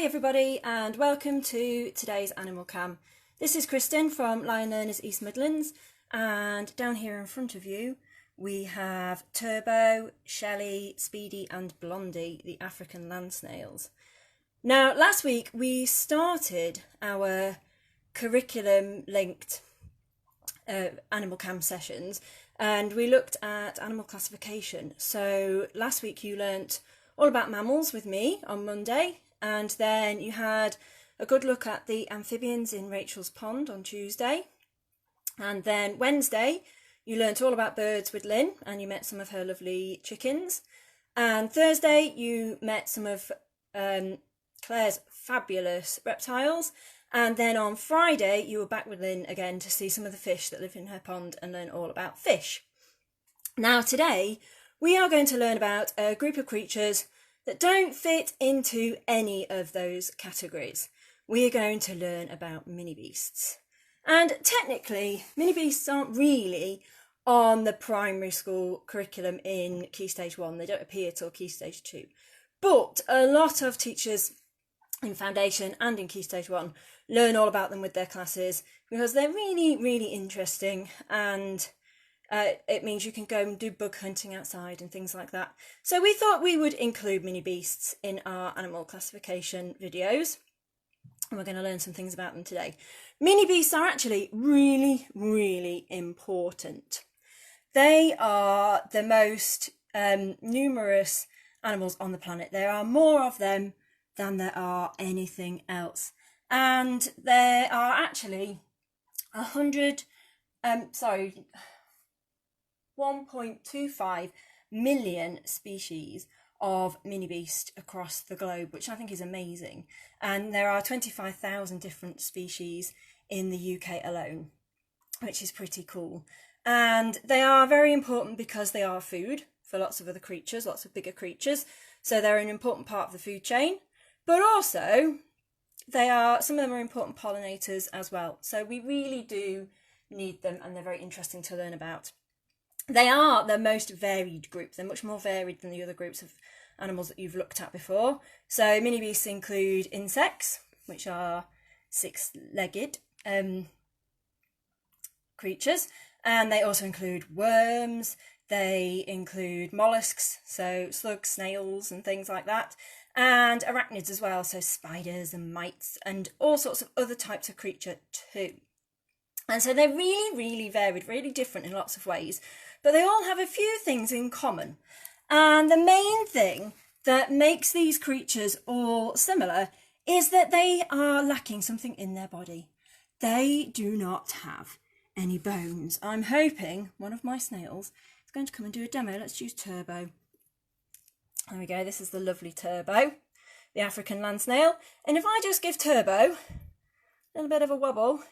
Hi everybody and welcome to today's Animal Cam. This is Kristen from Lion Learners East Midlands, and down here in front of you we have Turbo, Shelley, Speedy and Blondie, the African land snails. Now last week we started our curriculum linked Animal Cam sessions and we looked at animal classification. So last week you learnt all about mammals with me on Monday, and then you had a good look at the amphibians in Rachel's pond on Tuesday. And then Wednesday, you learnt all about birds with Lynn and you met some of her lovely chickens. And Thursday, you met some of Claire's fabulous reptiles. And then on Friday, you were back with Lynn again to see some of the fish that live in her pond and learn all about fish. Now today, we are going to learn about a group of creatures that don't fit into any of those categories. We are going to learn about mini beasts. And technically, mini beasts aren't really on the primary school curriculum in Key Stage 1. They don't appear till Key Stage 2. But a lot of teachers in Foundation and in Key Stage 1 learn all about them with their classes because they're really, really interesting, and it means you can go and do bug hunting outside and things like that. So we thought we would include mini beasts in our animal classification videos, and we're going to learn some things about them today. Mini beasts are actually really, really important. They are the most numerous animals on the planet. There are more of them than there are anything else. And there are actually 1.25 million species of mini beast across the globe, which I think is amazing. And there are 25,000 different species in the UK alone, which is pretty cool. And they are very important because they are food for lots of other creatures, lots of bigger creatures. So they're an important part of the food chain, but also some of them are important pollinators as well. So we really do need them, and they're very interesting to learn about. They are the most varied group. They're much more varied than the other groups of animals that you've looked at before. So mini beasts include insects, which are six-legged creatures, and they also include worms. They include mollusks, so slugs, snails and things like that, and arachnids as well, so spiders and mites and all sorts of other types of creature too. And so they're really, really varied, really different in lots of ways, but they all have a few things in common. And the main thing that makes these creatures all similar is that they are lacking something in their body. They do not have any bones. I'm hoping one of my snails is going to come and do a demo. Let's use Turbo. There we go. This is the lovely Turbo, the African land snail. And if I just give Turbo a little bit of a wobble,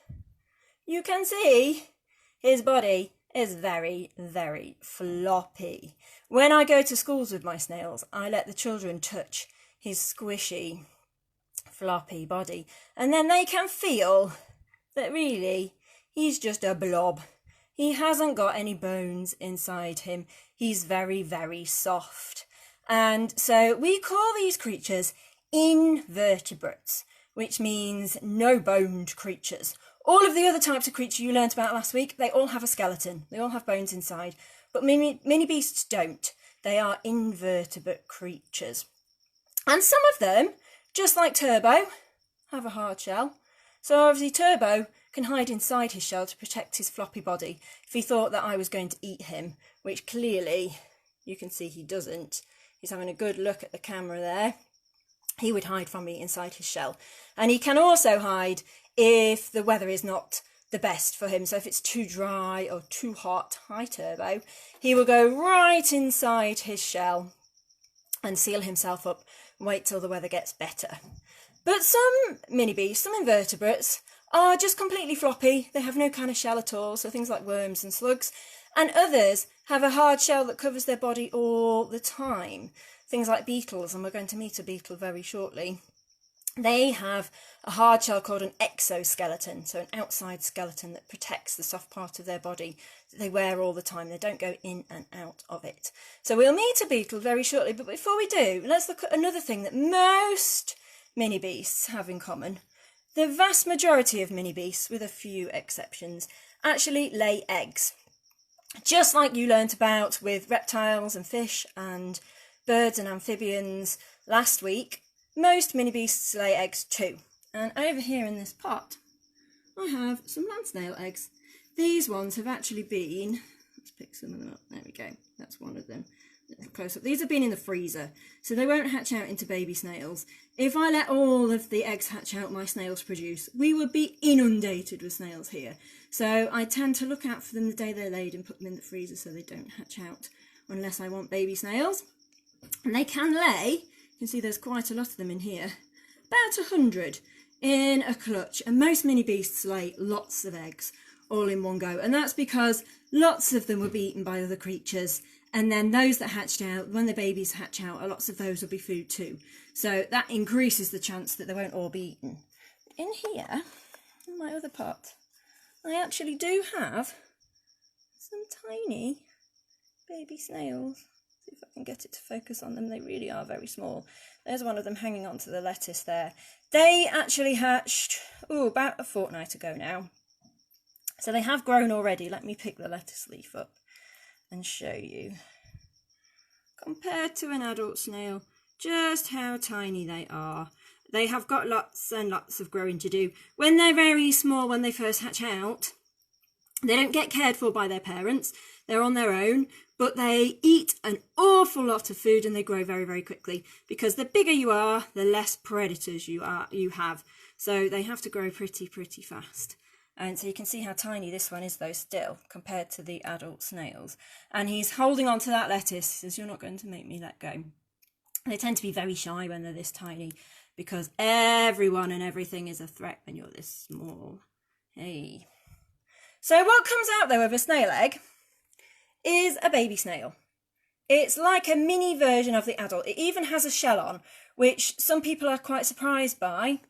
you can see his body is very, very floppy. When I go to schools with my snails, I let the children touch his squishy, floppy body, and then they can feel that really he's just a blob. He hasn't got any bones inside him. He's very, very soft. And so we call these creatures invertebrates, which means no-boned creatures. All of the other types of creatures you learnt about last week, they all have a skeleton. They all have bones inside. But mini beasts don't. They are invertebrate creatures. And some of them, just like Turbo, have a hard shell. So obviously Turbo can hide inside his shell to protect his floppy body if he thought that I was going to eat him, which clearly you can see he doesn't. He's having a good look at the camera there. He would hide from me inside his shell. And he can also hide if the weather is not the best for him. So if it's too dry or too hot, hi Turbo, he will go right inside his shell and seal himself up and wait till the weather gets better. But some mini beasts, some invertebrates, are just completely floppy. They have no kind of shell at all, so things like worms and slugs. And others have a hard shell that covers their body all the time. Things like beetles, and we're going to meet a beetle very shortly. They have a hard shell called an exoskeleton, so an outside skeleton that protects the soft part of their body that they wear all the time. They don't go in and out of it. So we'll meet a beetle very shortly, but before we do, let's look at another thing that most mini beasts have in common. The vast majority of mini beasts, with a few exceptions, actually lay eggs. Just like you learnt about with reptiles and fish and birds and amphibians last week, most mini beasts lay eggs too. And over here in this pot, I have some land snail eggs. These ones have actually been, let's pick some of them up, there we go, that's one of them. Close up. These have been in the freezer, so they won't hatch out into baby snails. If I let all of the eggs hatch out my snails produce, we would be inundated with snails here. So I tend to look out for them the day they're laid and put them in the freezer so they don't hatch out unless I want baby snails. And they can lay, you can see there's quite a lot of them in here, about 100 in a clutch, and most mini beasts lay lots of eggs all in one go, and that's because lots of them will be eaten by other creatures. And then those that hatched out, when the babies hatch out, lots of those will be food too. So that increases the chance that they won't all be eaten. In here, in my other pot, I actually do have some tiny baby snails. See if I can get it to focus on them. They really are very small. There's one of them hanging onto the lettuce there. They actually hatched, about a fortnight ago now. So they have grown already. Let me pick the lettuce leaf up and show you, compared to an adult snail, just how tiny they are. They have got lots and lots of growing to do. When they're very small, when they first hatch out, they don't get cared for by their parents. They're on their own, but they eat an awful lot of food and they grow very, very quickly, because the bigger you are, the less predators you have. So they have to grow pretty fast. And so you can see how tiny this one is though still compared to the adult snails. And he's holding on to that lettuce. He says, "You're not going to make me let go." They tend to be very shy when they're this tiny, because everyone and everything is a threat when you're this small. Hey. So what comes out though of a snail egg is a baby snail. It's like a mini version of the adult. It even has a shell on, which some people are quite surprised by.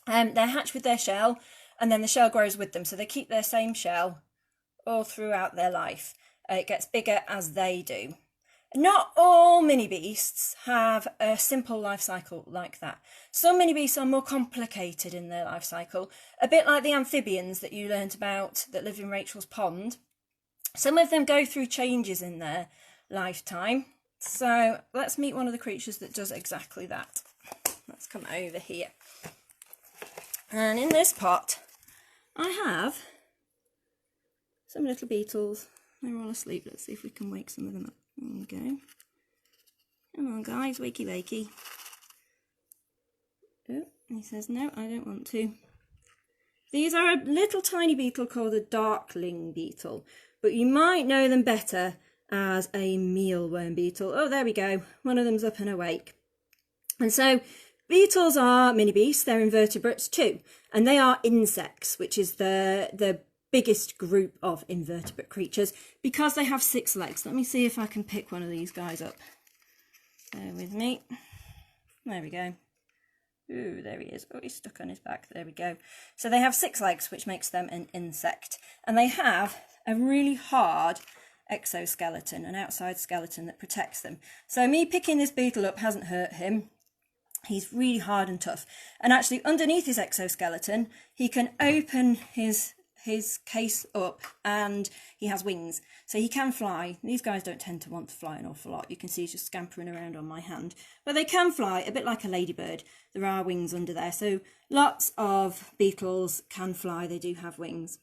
They're hatched with their shell, and then the shell grows with them, so they keep their same shell all throughout their life. It gets bigger as they do. Not all mini beasts have a simple life cycle like that. Some mini beasts are more complicated in their life cycle, a bit like the amphibians that you learnt about that live in Rachel's pond. Some of them go through changes in their lifetime. So let's meet one of the creatures that does exactly that. Let's come over here. And in this pot, I have some little beetles. They're all asleep. Let's see if we can wake some of them up. There we go. Come on, guys, wakey wakey. Oh, he says, no, I don't want to. These are a little tiny beetle called a darkling beetle, but you might know them better as a mealworm beetle. Oh, there we go. One of them's up and awake. And so beetles are mini beasts. They're invertebrates too, and they are insects, which is the biggest group of invertebrate creatures because they have 6 legs. Let me see if I can pick one of these guys up. Bear with me. There we go. Ooh, there he is. Oh, he's stuck on his back. There we go. So they have 6 legs, which makes them an insect. And they have a really hard exoskeleton, an outside skeleton that protects them. So me picking this beetle up hasn't hurt him. He's really hard and tough. And actually underneath his exoskeleton, he can open his case up and he has wings. So he can fly. These guys don't tend to want to fly an awful lot. You can see he's just scampering around on my hand. But they can fly, a bit like a ladybird. There are wings under there. So lots of beetles can fly. They do have wings.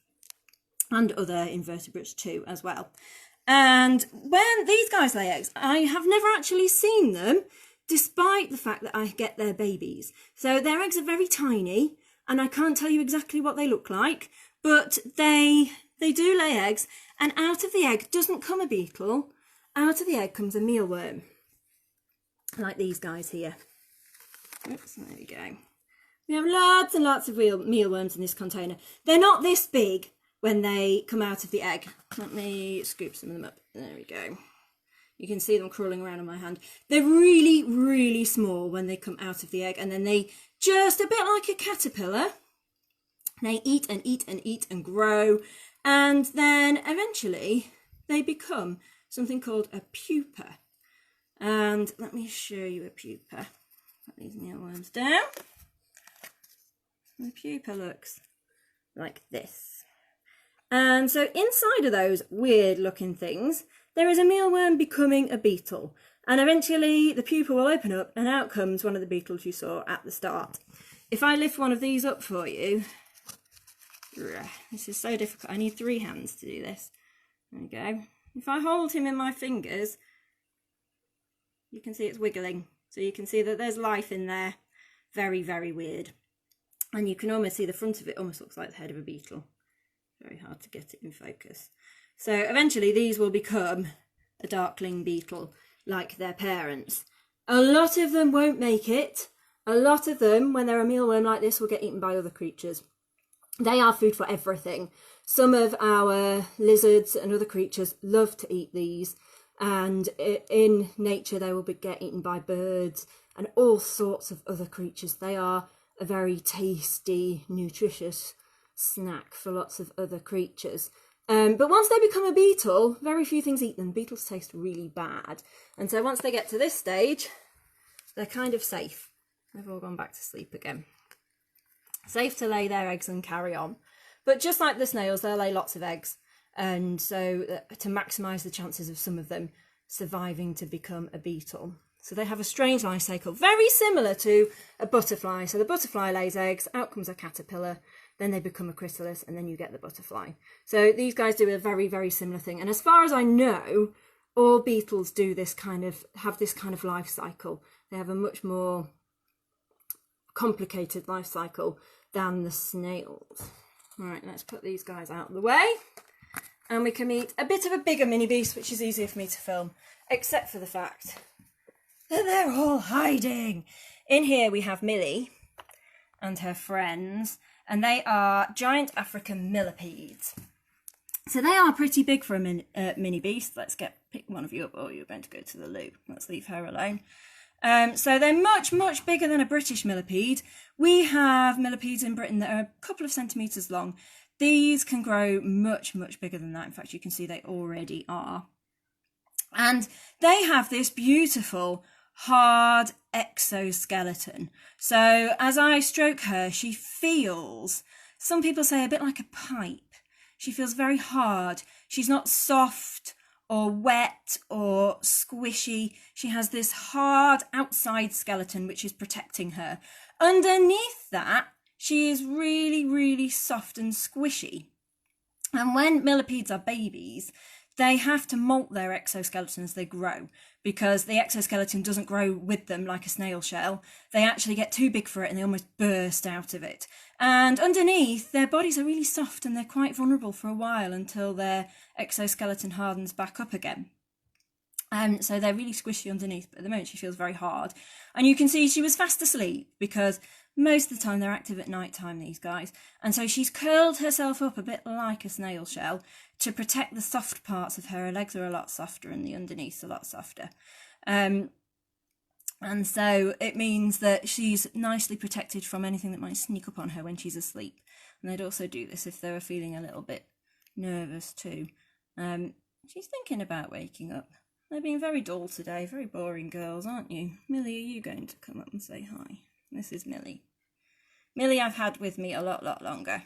And other invertebrates too as well. And when these guys lay eggs, I have never actually seen them, despite the fact that I get their babies. So their eggs are very tiny, and I can't tell you exactly what they look like, but they do lay eggs, and out of the egg doesn't come a beetle, out of the egg comes a mealworm, like these guys here. Oops, there we go. We have lots and lots of mealworms in this container. They're not this big when they come out of the egg. Let me scoop some of them up. There we go. You can see them crawling around on my hand. They're really, really small when they come out of the egg, and then they, just a bit like a caterpillar, they eat and eat and eat and grow, and then eventually they become something called a pupa. And let me show you a pupa. Put these mealworms down. The pupa looks like this. And so inside of those weird looking things, there is a mealworm becoming a beetle. And eventually the pupa will open up and out comes one of the beetles you saw at the start. If I lift one of these up for you, this is so difficult. I need 3 hands to do this. There we go. If I hold him in my fingers, you can see it's wiggling. So you can see that there's life in there. Very, very weird. And you can almost see the front of it almost looks like the head of a beetle. Very hard to get it in focus. So eventually these will become a darkling beetle like their parents. A lot of them won't make it. A lot of them, when they're a mealworm like this, will get eaten by other creatures. They are food for everything. Some of our lizards and other creatures love to eat these. And in nature, they will get eaten by birds and all sorts of other creatures. They are a very tasty, nutritious snack for lots of other creatures. But once they become a beetle, very few things eat them. Beetles taste really bad. And so once they get to this stage, they're kind of safe. They've all gone back to sleep again. Safe to lay their eggs and carry on. But just like the snails, they'll lay lots of eggs. And so to maximise the chances of some of them surviving to become a beetle. So they have a strange life cycle, very similar to a butterfly. So the butterfly lays eggs, out comes a caterpillar, then they become a chrysalis, and then you get the butterfly. So these guys do a very, very similar thing. And as far as I know, all beetles do this have this kind of life cycle. They have a much more complicated life cycle than the snails. All right, let's put these guys out of the way. And we can meet a bit of a bigger mini beast, which is easier for me to film, except for the fact that they're all hiding. In here we have Millie and her friends, and they are giant African millipedes. So they are pretty big for a mini beast. Let's pick one of you up. Oh, you're going to go to the loo. Let's leave her alone. So they're much, much bigger than a British millipede. We have millipedes in Britain that are a couple of centimetres long. These can grow much, much bigger than that. In fact, you can see they already are. And they have this beautiful, hard exoskeleton. So as I stroke her, she feels, some people say, a bit like a pipe. She feels very hard. She's not soft or wet or squishy. She has this hard outside skeleton which is protecting her. Underneath that, she is really, really soft and squishy. And when millipedes are babies, they have to molt their exoskeleton as they grow, because the exoskeleton doesn't grow with them like a snail shell. They actually get too big for it and they almost burst out of it. And underneath, their bodies are really soft and they're quite vulnerable for a while until their exoskeleton hardens back up again. So they're really squishy underneath, but at the moment she feels very hard. And you can see she was fast asleep, because most of the time they're active at night time, these guys. And so she's curled herself up a bit like a snail shell to protect the soft parts of her. Her legs are a lot softer and the underneath's a lot softer. And so it means that she's nicely protected from anything that might sneak up on her when she's asleep. And they'd also do this if they were feeling a little bit nervous too. She's thinking about waking up. They're being very dull today, very boring girls, aren't you? Millie, are you going to come up and say hi? This is Millie. Millie I've had with me a lot longer.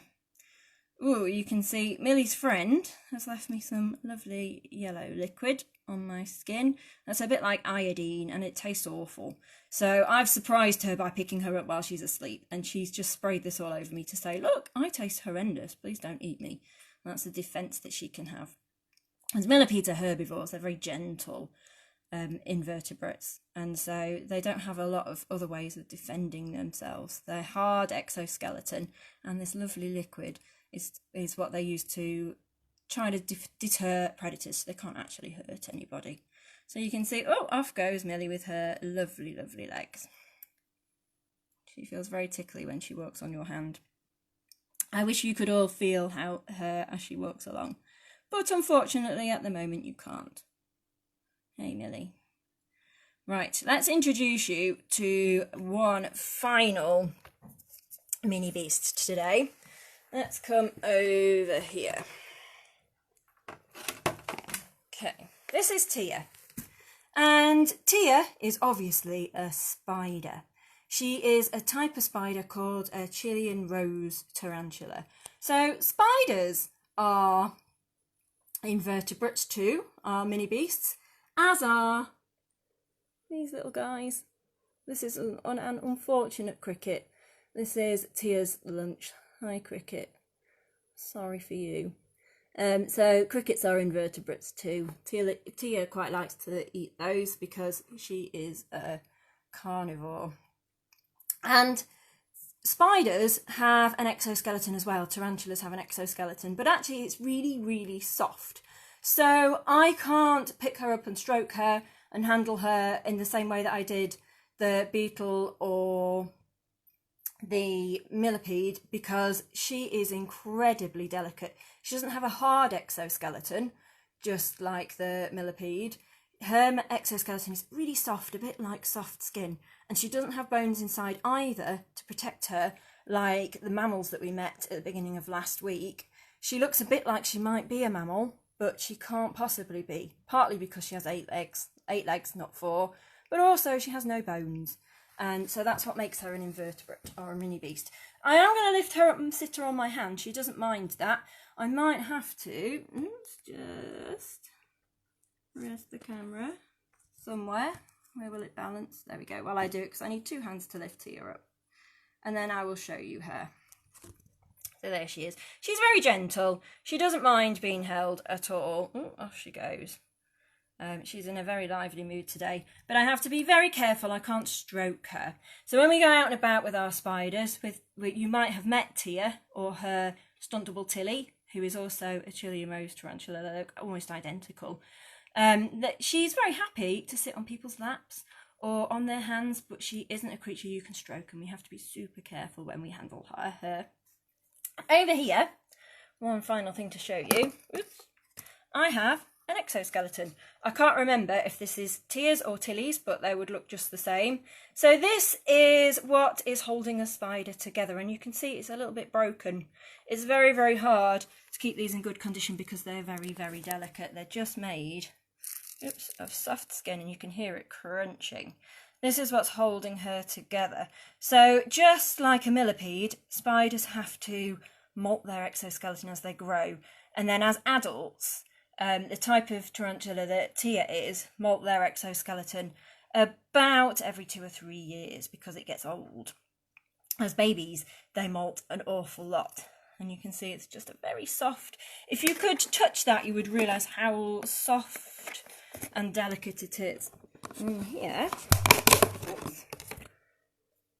Ooh, you can see Millie's friend has left me some lovely yellow liquid on my skin. That's a bit like iodine and it tastes awful. So I've surprised her by picking her up while she's asleep, and she's just sprayed this all over me to say, look, I taste horrendous, please don't eat me. That's a defence that she can have. And millipedes are herbivores, they're very gentle invertebrates, and so they don't have a lot of other ways of defending themselves. Their hard exoskeleton and this lovely liquid is what they use to try to deter predators, so they can't actually hurt anybody. So you can see, oh, off goes Millie with her lovely legs. She feels very tickly when she walks on your hand. I wish you could all feel her as she walks along, but unfortunately at the moment you can't. Hey Millie. Right, let's introduce you to one final mini beast today. Let's come over here. Okay, this is Tia. And Tia is obviously a spider. She is a type of spider called a Chilean rose tarantula. So spiders are invertebrates too, are mini beasts, as are these little guys. This is an unfortunate cricket. This is Tia's lunch. Hi, cricket. Sorry for you. So crickets are invertebrates too. Tia quite likes to eat those because she is a carnivore. And spiders have an exoskeleton as well. Tarantulas have an exoskeleton, but actually it's really, really soft. So I can't pick her up and stroke her and handle her in the same way that I did the beetle or the millipede, because she is incredibly delicate. She doesn't have a hard exoskeleton, just like the millipede. Her exoskeleton is really soft, a bit like soft skin, and she doesn't have bones inside either to protect her, like the mammals that we met at the beginning of last week. She looks a bit like she might be a mammal, but she can't possibly be, partly because she has 8 legs, not 4, but also she has no bones. And so that's what makes her an invertebrate or a mini beast. I am going to lift her up and sit her on my hand. She doesn't mind that. I might have to just rest the camera somewhere. Where will it balance? There we go. Well, I do it because I need 2 hands to lift Tia up. And then I will show you her. So there she is. She's very gentle. She doesn't mind being held at all. Oh, off she goes. She's in a very lively mood today, but I have to be very careful. I can't stroke her. So when we go out and about with our spiders, you might have met Tia or her stunt double Tilly, who is also a Chilean rose tarantula. They look almost identical. She's very happy to sit on people's laps or on their hands, but she isn't a creature you can stroke, and we have to be super careful when we handle her. Over here, one final thing to show you. Oops. I have an exoskeleton. I can't remember if this is Tia's or Tilly's, but they would look just the same. So this is what is holding a spider together, and you can see it's a little bit broken. It's very, very hard to keep these in good condition because they're very, very delicate. They're just made, of soft skin, and you can hear it crunching. This is what's holding her together. So just like a millipede, spiders have to molt their exoskeleton as they grow, and then as adults, the type of tarantula that Tia is, molt their exoskeleton about every 2 or 3 years because it gets old. As babies, they molt an awful lot. And you can see it's just a very soft. If you could touch that, you would realise how soft and delicate it is. And here, oops.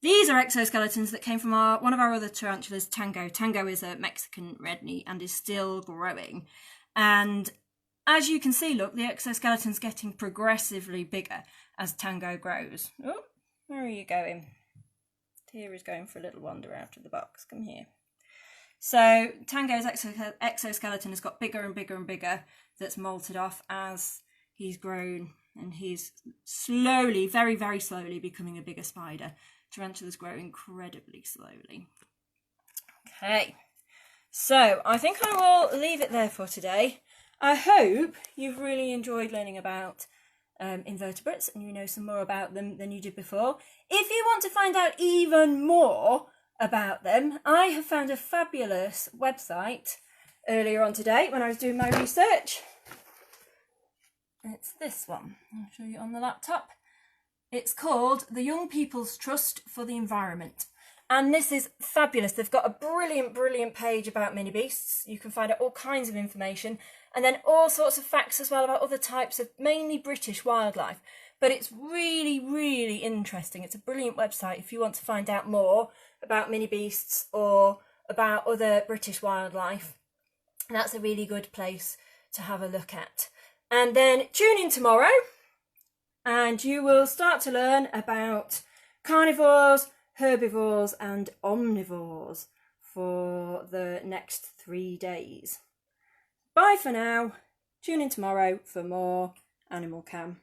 These are exoskeletons that came from one of our other tarantulas, Tango. Tango is a Mexican redknee and is still growing. And as you can see, look, the exoskeleton's getting progressively bigger as Tango grows. Oh, where are you going? Tia is going for a little wander out of the box. Come here. So Tango's exoskeleton has got bigger and bigger and bigger. That's molted off as he's grown, and he's slowly, very, very slowly becoming a bigger spider. Tarantulas grow incredibly slowly. Okay, so I think I will leave it there for today. I hope you've really enjoyed learning about invertebrates and you know some more about them than you did before. If you want to find out even more about them, I have found a fabulous website earlier on today when I was doing my research. It's this one. I'll show you on the laptop. It's called the Young People's Trust for the Environment. And this is fabulous. They've got a brilliant, brilliant page about mini beasts. You can find out all kinds of information, and then all sorts of facts as well about other types of mainly British wildlife. But it's really, really interesting. It's a brilliant website if you want to find out more about mini beasts or about other British wildlife. That's a really good place to have a look at. And then tune in tomorrow and you will start to learn about carnivores, herbivores and omnivores for the next 3 days. Bye for now. Tune in tomorrow for more Animal Cam.